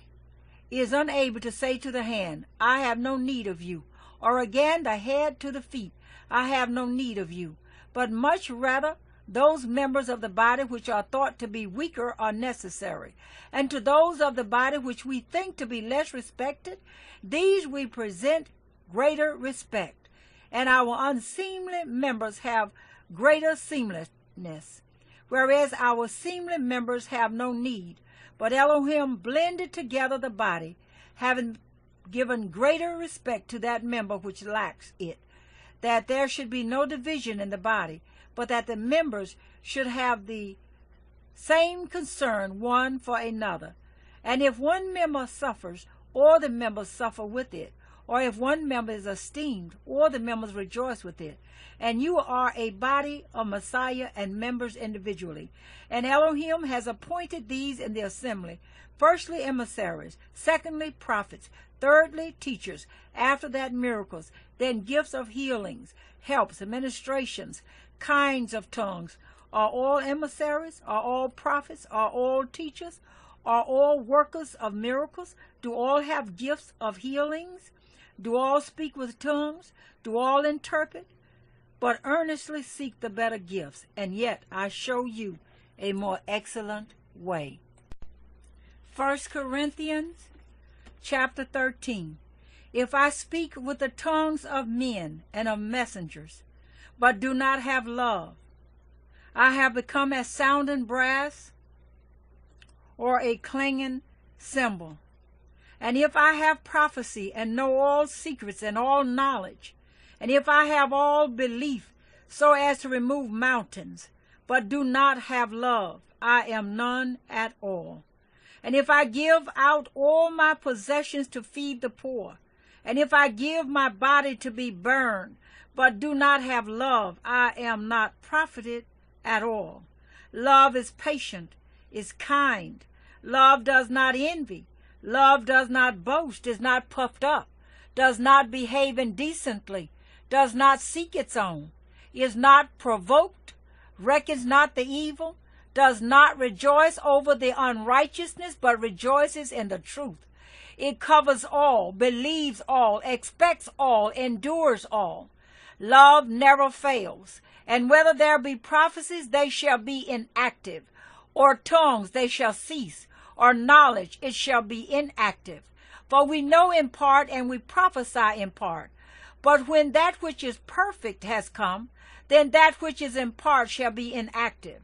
is unable to say to the hand, I have no need of you. Or again the head to the feet, I have no need of you. But much rather those members of the body which are thought to be weaker are necessary. And to those of the body which we think to be less respected, these we present greater respect. And our unseemly members have greater seamlessness, whereas our seemly members have no need. But Elohim blended together the body, having given greater respect to that member which lacks it, that there should be no division in the body, but that the members should have the same concern one for another. And if one member suffers, all the members suffer with it. Or if one member is esteemed, all the members rejoice with it. And you are a body of Messiah and members individually. And Elohim has appointed these in the assembly, firstly emissaries, secondly prophets, thirdly teachers, after that miracles, then gifts of healings, helps, administrations, kinds of tongues. Are all emissaries? Are all prophets? Are all teachers? Are all workers of miracles? Do all have gifts of healings? Do all speak with tongues? Do all interpret? But earnestly seek the better gifts, and yet I show you a more excellent way. 1 Corinthians chapter 13. If I speak with the tongues of men and of messengers, but do not have love, I have become as sounding brass or a clanging cymbal. And if I have prophecy and know all secrets and all knowledge, and if I have all belief so as to remove mountains, but do not have love, I am none at all. And if I give out all my possessions to feed the poor, and if I give my body to be burned, but do not have love, I am not profited at all. Love is patient, is kind. Love does not envy. Love does not boast, is not puffed up, does not behave indecently, does not seek its own, is not provoked, reckons not the evil, does not rejoice over the unrighteousness, but rejoices in the truth. It covers all, believes all, expects all, endures all. Love never fails, and whether there be prophecies, they shall be inactive, or tongues, they shall cease, or knowledge, it shall be inactive. For we know in part, and we prophesy in part. But when that which is perfect has come, then that which is in part shall be inactive.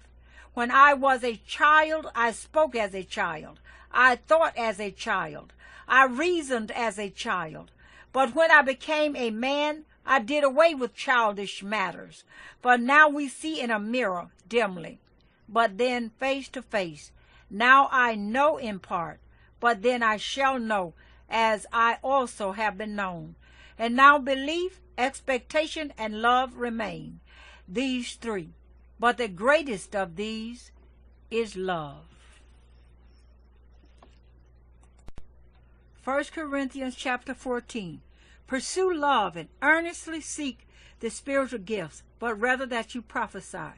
When I was a child, I spoke as a child. I thought as a child. I reasoned as a child. But when I became a man, I did away with childish matters. For now we see in a mirror dimly, but then face to face. Now I know in part, but then I shall know, as I also have been known. And now belief, expectation, and love remain, these three. But the greatest of these is love. 1 Corinthians chapter 14. Pursue love and earnestly seek the spiritual gifts, but rather that you prophesy.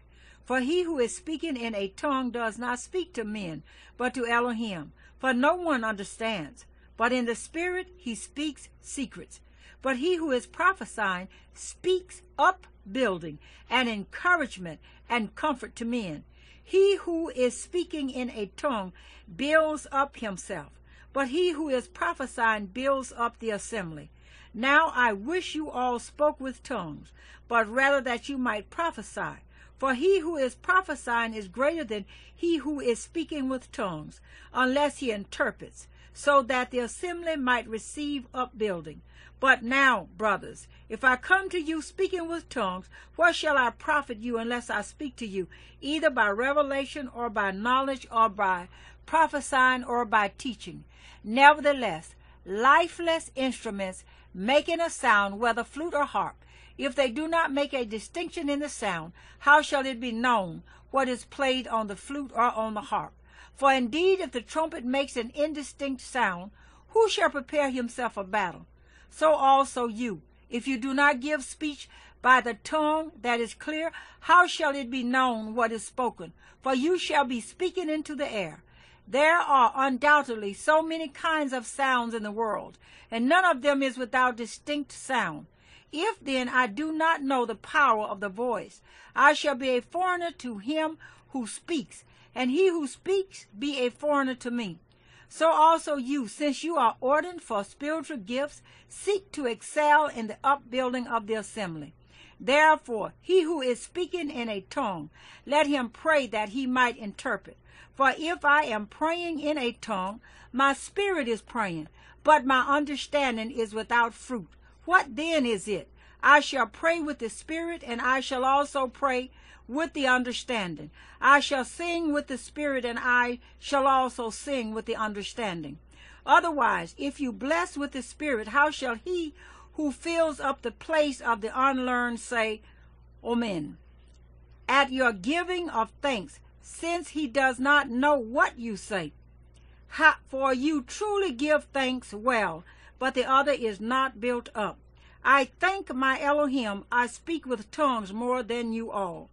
For he who is speaking in a tongue does not speak to men, but to Elohim. For no one understands, but in the Spirit he speaks secrets. But he who is prophesying speaks upbuilding and encouragement and comfort to men. He who is speaking in a tongue builds up himself, but he who is prophesying builds up the assembly. Now I wish you all spoke with tongues, but rather that you might prophesy. For he who is prophesying is greater than he who is speaking with tongues, unless he interprets, so that the assembly might receive upbuilding. But now, brothers, if I come to you speaking with tongues, what shall I profit you unless I speak to you, either by revelation or by knowledge or by prophesying or by teaching? Nevertheless, lifeless instruments making a sound, whether flute or harp, if they do not make a distinction in the sound, how shall it be known what is played on the flute or on the harp? For indeed, if the trumpet makes an indistinct sound, who shall prepare himself for battle? So also you, if you do not give speech by the tongue that is clear, how shall it be known what is spoken? For you shall be speaking into the air. There are undoubtedly so many kinds of sounds in the world, and none of them is without distinct sound. If then I do not know the power of the voice, I shall be a foreigner to him who speaks, and he who speaks be a foreigner to me. So also you, since you are ordained for spiritual gifts, seek to excel in the upbuilding of the assembly. Therefore, he who is speaking in a tongue, let him pray that he might interpret. For if I am praying in a tongue, my spirit is praying, but my understanding is without fruit. What then is it? I shall pray with the spirit, and I shall also pray with the understanding. I shall sing with the spirit, and I shall also sing with the understanding. Otherwise, if you bless with the spirit, how shall he who fills up the place of the unlearned say, Amen, at your giving of thanks, since he does not know what you say? For you truly give thanks well, but the other is not built up. I thank my Elohim, I speak with tongues more than you all.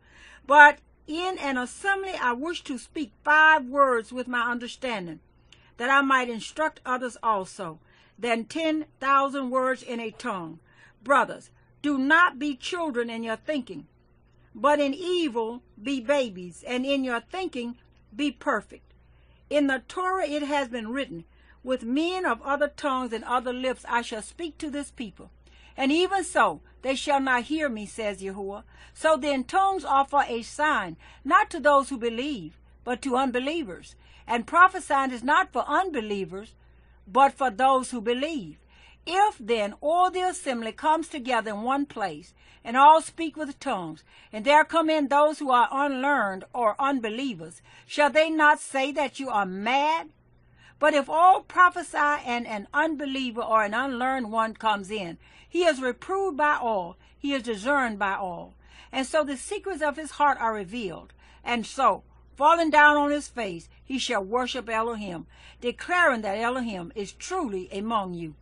But in an assembly I wish to speak 5 words with my understanding, that I might instruct others also, than 10,000 words in a tongue. Brothers, do not be children in your thinking, but in evil be babies, and in your thinking be perfect. In the Torah it has been written, with men of other tongues and other lips I shall speak to this people. And even so, they shall not hear me, says Yahuwah. So then tongues are for a sign, not to those who believe, but to unbelievers. And prophesying is not for unbelievers, but for those who believe. If then all the assembly comes together in one place, and all speak with tongues, and there come in those who are unlearned or unbelievers, shall they not say that you are mad? But if all prophesy and an unbeliever or an unlearned one comes in, he is reproved by all, he is discerned by all. And so the secrets of his heart are revealed. And so, falling down on his face, he shall worship Elohim, declaring that Elohim is truly among you.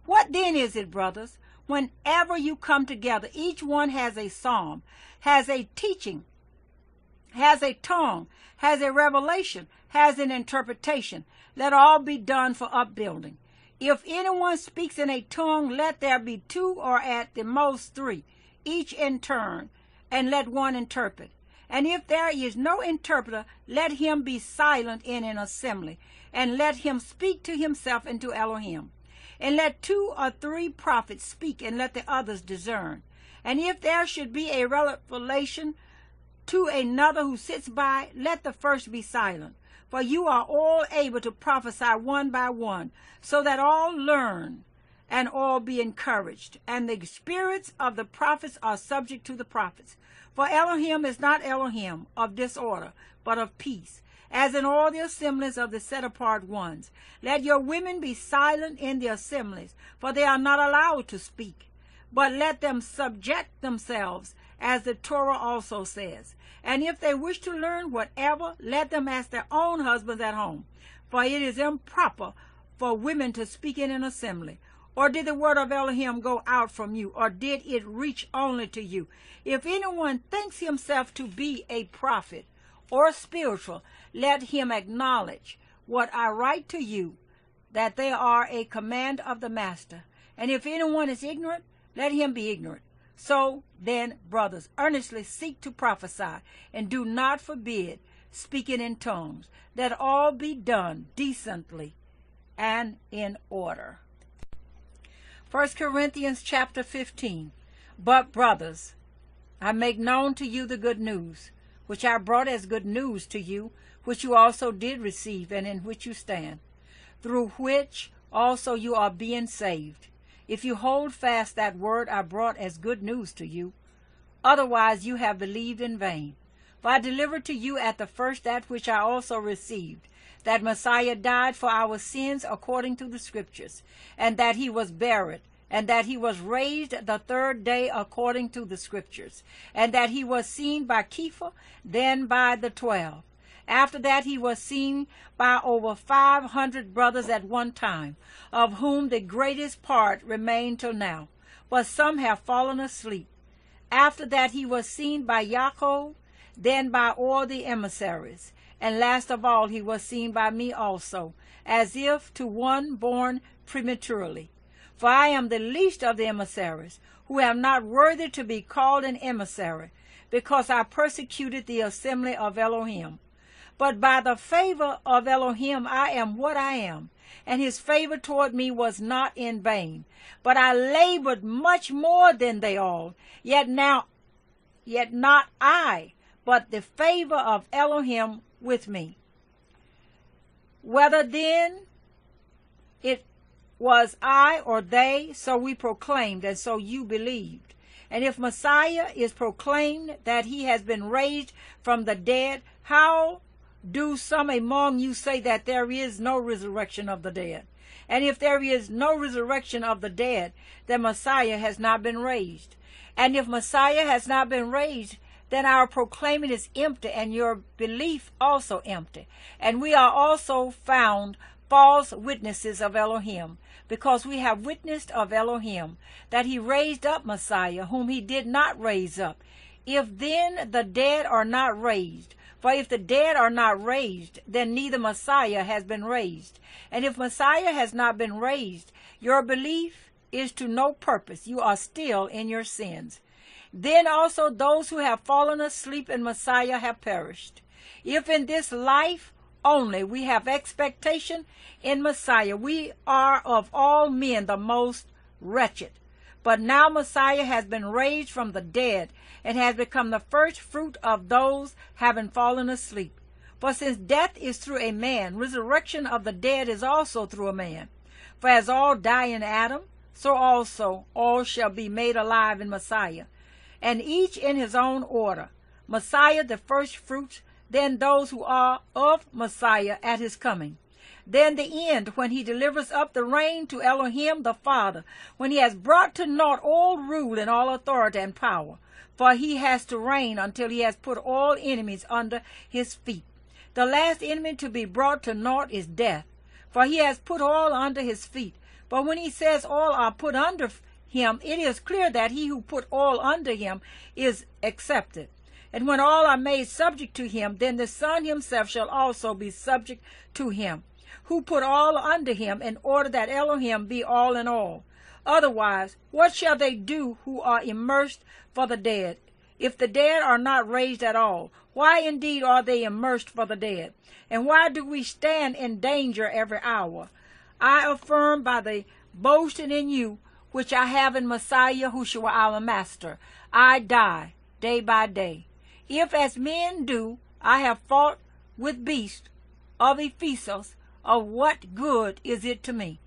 What then is it, brothers? Whenever you come together, each one has a psalm, has a teaching, has a tongue, has a revelation, has an interpretation. Let all be done for upbuilding. If anyone speaks in a tongue, let there be two or at the most three, each in turn, and let one interpret. And if there is no interpreter, let him be silent in an assembly, and let him speak to himself and to Elohim. And let 2 or 3 prophets speak, and let the others discern. And if there should be a revelation to another who sits by, let the first be silent. For you are all able to prophesy one by one, so that all learn and all be encouraged. And the spirits of the prophets are subject to the prophets. For Elohim is not Elohim of disorder, but of peace, as in all the assemblies of the set-apart ones. Let your women be silent in the assemblies, for they are not allowed to speak. But let them subject themselves, as the Torah also says. And if they wish to learn whatever, let them ask their own husbands at home. For it is improper for women to speak in an assembly. Or did the word of Elohim go out from you, or did it reach only to you? If anyone thinks himself to be a prophet or spiritual, let him acknowledge what I write to you, that they are a command of the master. And if anyone is ignorant, let him be ignorant. So then, brothers, earnestly seek to prophesy, and do not forbid speaking in tongues. Let all be done decently and in order. 1 Corinthians chapter 15. But, brothers, I make known to you the good news, which I brought as good news to you, which you also did receive, and in which you stand, through which also you are being saved, if you hold fast that word I brought as good news to you. Otherwise you have believed in vain. For I delivered to you at the first that which I also received, that Messiah died for our sins according to the Scriptures, and that he was buried, and that he was raised the third day according to the Scriptures, and that he was seen by Kepha, then by the 12. After that he was seen by over 500 brothers at one time, of whom the greatest part remain till now, but some have fallen asleep. After that he was seen by Yaakov, then by all the emissaries, and last of all he was seen by me also, as if to one born prematurely. For I am the least of the emissaries, who am not worthy to be called an emissary, because I persecuted the assembly of Elohim. But by the favor of Elohim I am what I am, and his favor toward me was not in vain. But I labored much more than they all, yet not I, but the favor of Elohim with me. Whether then it was I or they, so we proclaimed, and so you believed. And if Messiah is proclaimed that he has been raised from the dead, how do some among you say that there is no resurrection of the dead? And if there is no resurrection of the dead, then Messiah has not been raised. And if Messiah has not been raised, then our proclaiming is empty, and your belief also empty. And we are also found false witnesses of Elohim, because we have witnessed of Elohim that he raised up Messiah, whom he did not raise up. If then the dead are not raised, for if the dead are not raised, then neither Messiah has been raised. And if Messiah has not been raised, your belief is to no purpose. You are still in your sins. Then also those who have fallen asleep in Messiah have perished. If in this life only we have expectation in Messiah, we are of all men the most wretched. But now Messiah has been raised from the dead, and has become the first fruit of those having fallen asleep. For since death is through a man, resurrection of the dead is also through a man. For as all die in Adam, so also all shall be made alive in Messiah, and each in his own order. Messiah the first fruits, then those who are of Messiah at his coming. Then the end, when he delivers up the reign to Elohim the Father, when he has brought to naught all rule and all authority and power. For he has to reign until he has put all enemies under his feet. The last enemy to be brought to naught is death, for he has put all under his feet. But when he says all are put under him, it is clear that he who put all under him is accepted. And when all are made subject to him, then the Son himself shall also be subject to him, who put all under him, in order that Elohim be all in all. Otherwise, what shall they do who are immersed for the dead? If the dead are not raised at all, why indeed are they immersed for the dead? And why do we stand in danger every hour? I affirm by the boasting in you, which I have in Messiah Yahushua our Master, I die day by day. If as men do, I have fought with beasts of Ephesus, of what good is it to me?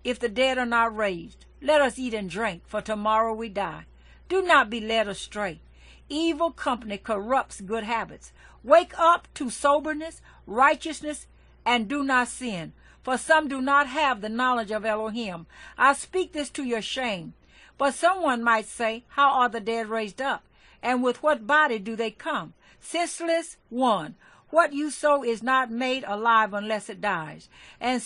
If the dead are not raised, let us eat and drink, for tomorrow we die. Do not be led astray. Evil company corrupts good habits. Wake up to soberness, righteousness, and do not sin, for some do not have the knowledge of Elohim. I speak this to your shame. But someone might say, how are the dead raised up? And with what body do they come? Senseless one. What you sow is not made alive unless it dies. And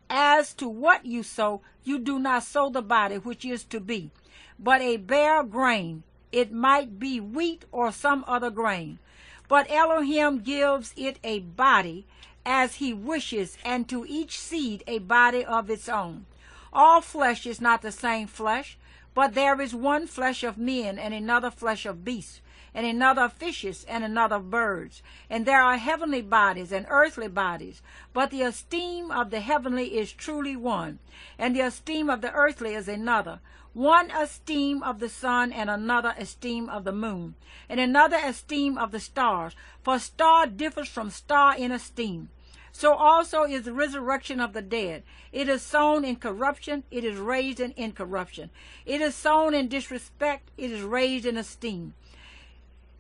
as to what you sow, you do not sow the body which is to be, but a bare grain. It might be wheat or some other grain. But Elohim gives it a body as he wishes, and to each seed a body of its own. All flesh is not the same flesh, but there is one flesh of men, and another flesh of beasts, and another of fishes, and another of birds. And there are heavenly bodies and earthly bodies, but the esteem of the heavenly is truly one, and the esteem of the earthly is another. One esteem of the sun, and another esteem of the moon, and another esteem of the stars, for star differs from star in esteem. So also is the resurrection of the dead. It is sown in corruption, it is raised in incorruption. It is sown in disrespect, it is raised in esteem.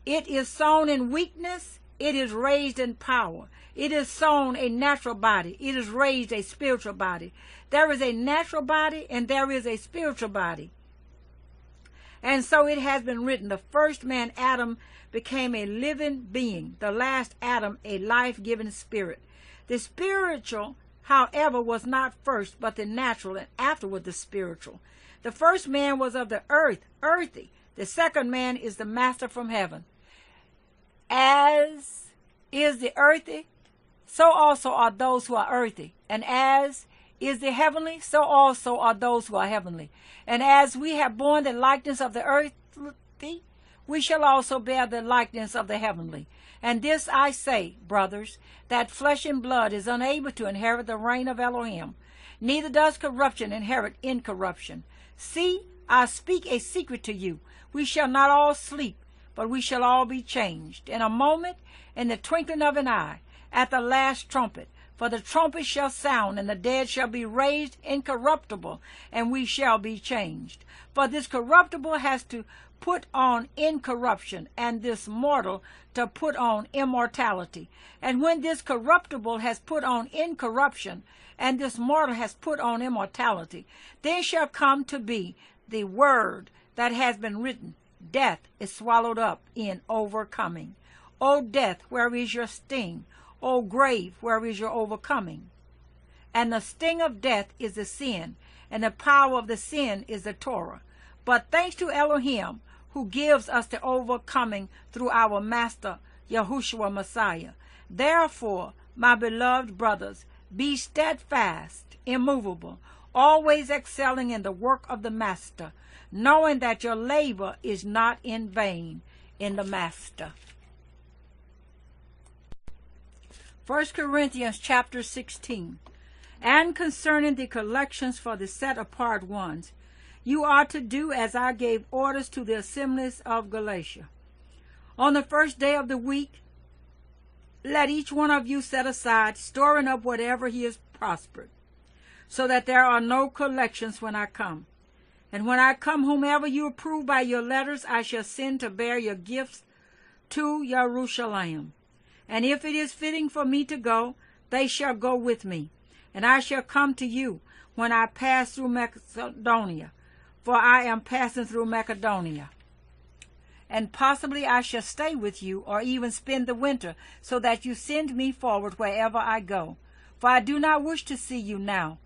It is sown in weakness, it is raised in power. It is sown a natural body, it is raised a spiritual body. There is a natural body and there is a spiritual body. And so it has been written, the first man, Adam, became a living being, the last Adam, a life-giving spirit. The spiritual, however, was not first, but the natural, and afterward the spiritual. The first man was of the earth, earthy. The second man is the master from heaven. As is the earthy, so also are those who are earthy. And as is the heavenly, so also are those who are heavenly. And as we have borne the likeness of the earthly, we shall also bear the likeness of the heavenly. And this I say, brothers, that flesh and blood is unable to inherit the reign of Elohim, neither does corruption inherit incorruption. See, I speak a secret to you. We shall not all sleep, but we shall all be changed. In a moment, in the twinkling of an eye, at the last trumpet. For the trumpet shall sound, and the dead shall be raised incorruptible, and we shall be changed. For this corruptible has to put on incorruption, and this mortal to put on immortality. And when this corruptible has put on incorruption, and this mortal has put on immortality, then shall come to be the word that has been written, death is swallowed up in overcoming. O death, where is your sting? O grave, where is your overcoming? And the sting of death is the sin, and the power of the sin is the Torah. But thanks to Elohim, who gives us the overcoming through our Master, Yahushua Messiah. Therefore, my beloved brothers, be steadfast, immovable, always excelling in the work of the Master, knowing that your labor is not in vain in the Master. 1 Corinthians chapter 16. And concerning the collections for the set-apart ones, you are to do as I gave orders to the assemblies of Galatia. On the first day of the week, let each one of you set aside, storing up whatever he has prospered, so that there are no collections when I come. And when I come, whomever you approve by your letters, I shall send to bear your gifts to Jerusalem. And if it is fitting for me to go, they shall go with me. And I shall come to you when I pass through Macedonia, for I am passing through Macedonia. And possibly I shall stay with you, or even spend the winter, so that you send me forward wherever I go. For I do not wish to see you now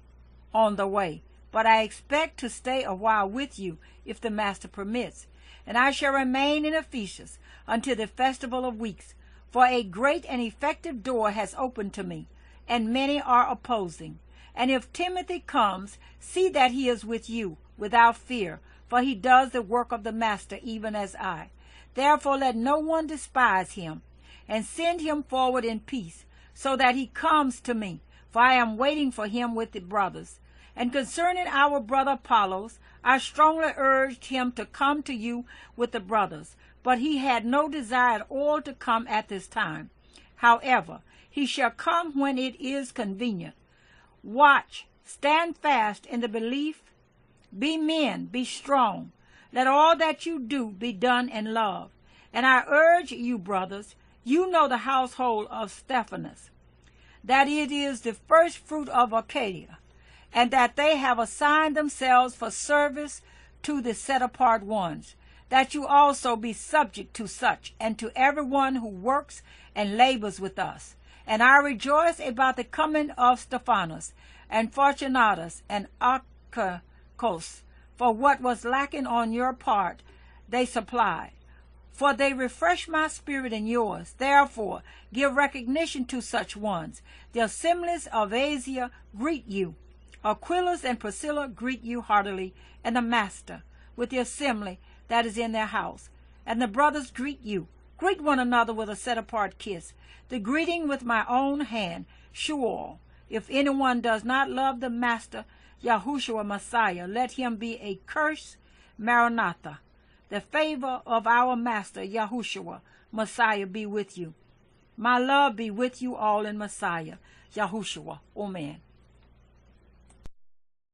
on the way, but I expect to stay a while with you, if the Master permits. And I shall remain in Ephesus until the festival of weeks, for a great and effective door has opened to me, and many are opposing. And if Timothy comes, see that he is with you, without fear, for he does the work of the Master, even as I. Therefore let no one despise him, and send him forward in peace, so that he comes to me, for I am waiting for him with the brothers. And concerning our brother Apollos, I strongly urged him to come to you with the brothers, but he had no desire at all to come at this time. However, he shall come when it is convenient. Watch, stand fast in the belief, be men, be strong. Let all that you do be done in love. And I urge you, brothers, you know the household of Stephanas, that it is the first fruit of Achaia, and that they have assigned themselves for service to the set-apart ones, that you also be subject to such, and to everyone who works and labors with us. And I rejoice about the coming of Stephanas, and Fortunatus, and Achaicus, for what was lacking on your part they supplied. For they refresh my spirit and yours. Therefore give recognition to such ones. The assemblies of Asia greet you. Aquilus and Priscilla greet you heartily, and the Master, with the assembly that is in their house. And the brothers greet you. Greet one another with a set-apart kiss. The greeting with my own hand. Sure, if anyone does not love the Master, Yahushua Messiah, let him be a curse. Maranatha. The favor of our Master, Yahushua Messiah, be with you. My love be with you all in Messiah, Yahushua. Amen.